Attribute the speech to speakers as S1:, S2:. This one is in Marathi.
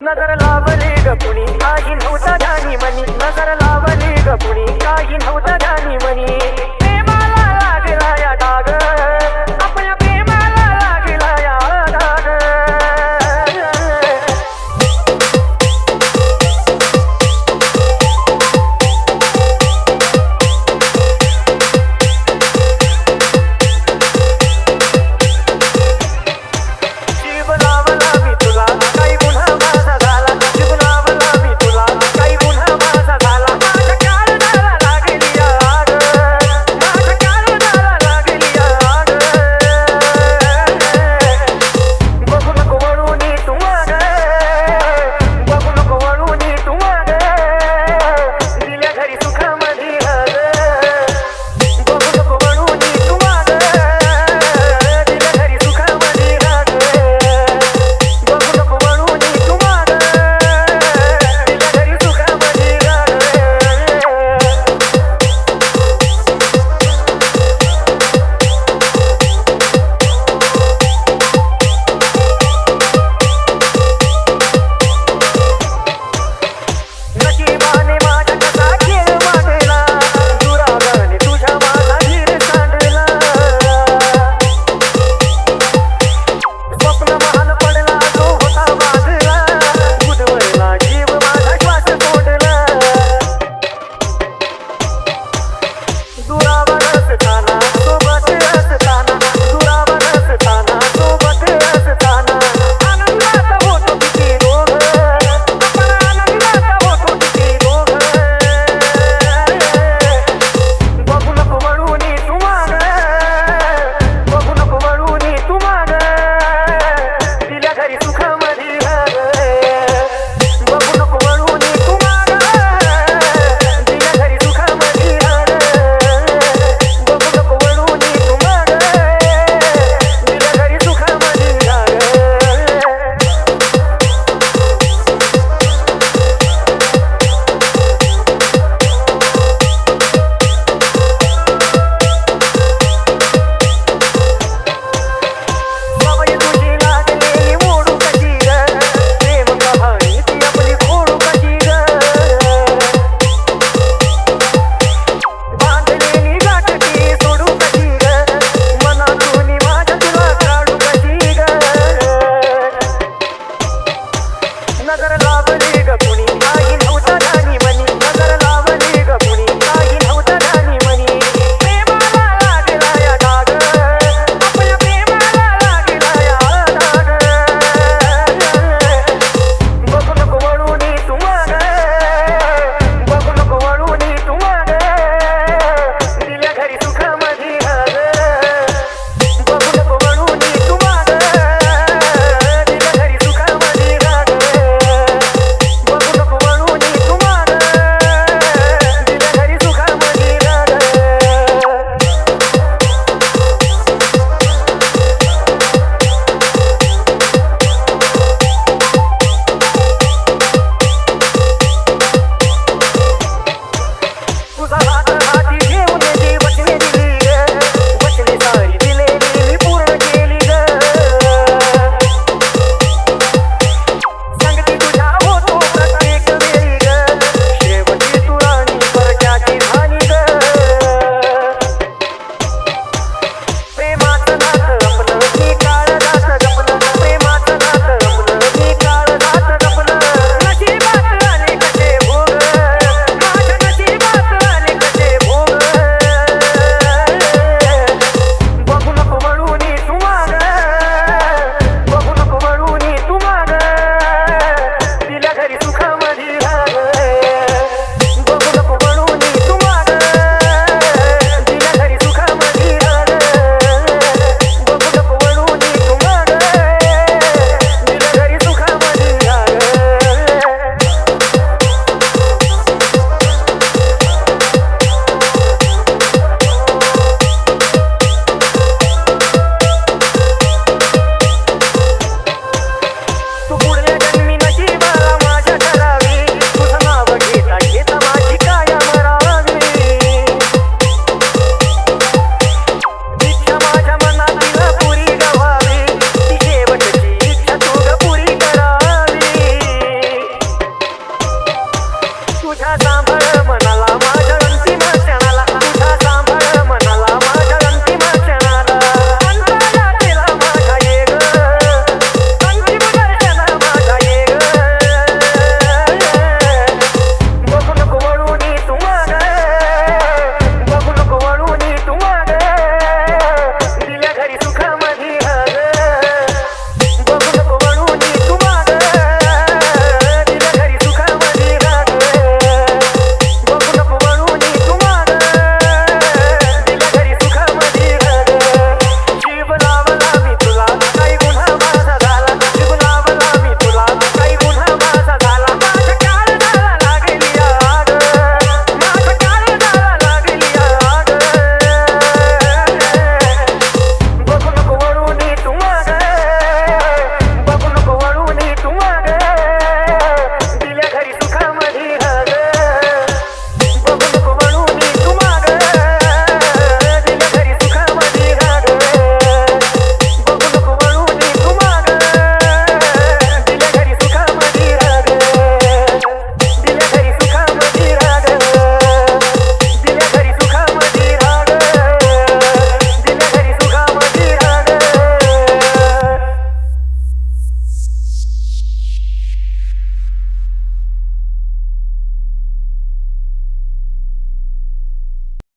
S1: नजर लावली ग कुणी काही नव्हता ध्यानी मनी नजर लावली ग कुणी काही नव्हता ध्यानी मनी प्रेमाला लागला या डाग आपल्या प्रेमाला लागला या डाग जीव लावला मी तुला काही गुन्हा माझा झाला जीव लावला मी तुला काही गुन्हा माझा झाला माझ्या काळजाला लागली आग माझ्या काळजाला लागली आग बघू नको वळून तू माग बघू नको वळून तू माग दिल्या घरी सुखामध्ये राग बघू नको वळून तू माग दिल्या घरी सुखामध्ये राग बघू नको वळून तू माग दिल्या घरी सुखामध्ये राग नशिबाने माझ्या कसा खेळ मांडला दुरागाने तुझ्या माझा धीर सांडला स्वप्न महाल पडला तो होता बांधला बुधवरला जीव माझा श्वास सोडला दुरावर असताना सोबत असताना दुरावर असताना सोबत असताना आनंदात होतो किती रोग आपण आनंदात होतो किती रोग बघू नको वळून तू माग बघू नको वळून तू माग दिल्या घरी सुखामध्ये राग बघू नको वळून तू माग दिल्या घरी सुखामध्ये राग बघू नको वळून तू माग दिल्या घरी सुखामध्ये राग सवय तुझी लागलेली मोडू कशी ग प्रेम कहाणी ती आपली खोडू कशी ग बांधलेली गाठ ती सोडू कशी ग मनातून माझ्या तुला काढू कशी ग नजर